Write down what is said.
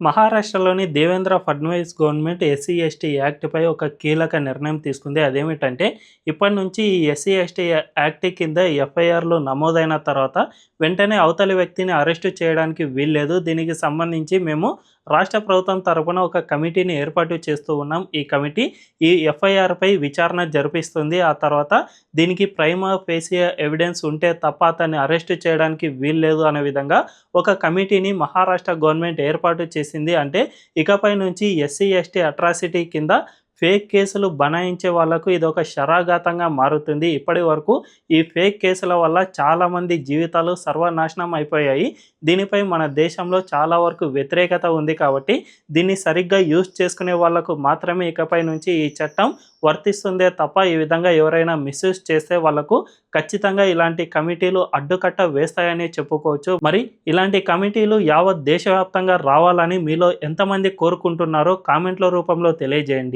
మహారాష్ట్రలోని Devendra Fadnavis government SC ST యాక్ట్‌పై ఒక కీలక నిర్ణయం తీసుకుంది. అదేమిటంటే ఇప్పటి నుంచి ఈ ఎస్సీ ఎస్టీ యాక్ట్ కింద ఎఫ్ఐఆర్‌లు నమోదైన తర్వాత వెంటనే అవతలి వ్యక్తిని అరెస్టు చేయడానికి వీల్లేదు. దీనికి సంబంధించి మేము రాష్ట్ర ప్రభుత్వం తరపున ఒక కమిటీని ఏర్పాటు చేస్తూ ఉన్నాం. ఈ కమిటీ ఈ ఎఫ్ఐఆర్‌పై విచారణ జరిపిస్తుంది. ఆ తర్వాత దీనికి ప్రైమా ఫేసియా ఎవిడెన్స్ ఉంటే తప్ప అతన్ని అరెస్టు చేయడానికి వీల్లేదు అనే విధంగా ఒక కమిటీని మహారాష్ట్ర గవర్నమెంట్ ఏర్పాటు చేసింది. అంటే ఇకపై నుంచి ఎస్సీ ఎస్టీ అట్రాసిటీ కింద ఫేక్ కేసులు బనాయించే వాళ్లకు ఇదొక శరాఘాతంగా మారుతుంది. ఇప్పటి వరకు ఈ ఫేక్ కేసుల వల్ల చాలామంది జీవితాలు సర్వనాశనం అయిపోయాయి. దీనిపై మన దేశంలో చాలా వరకు వ్యతిరేకత ఉంది కాబట్టి దీన్ని సరిగ్గా యూజ్ చేసుకునే వాళ్లకు మాత్రమే ఇకపై నుంచి ఈ చట్టం వర్తిస్తుందే తప్ప ఈ విధంగా ఎవరైనా మిస్యూజ్ చేస్తే వాళ్లకు ఖచ్చితంగా ఇలాంటి కమిటీలు అడ్డుకట్ట వేస్తాయని చెప్పుకోవచ్చు. మరి ఇలాంటి కమిటీలు యావత్ దేశవ్యాప్తంగా రావాలని మీలో ఎంతమంది కోరుకుంటున్నారో కామెంట్ల రూపంలో తెలియజేయండి.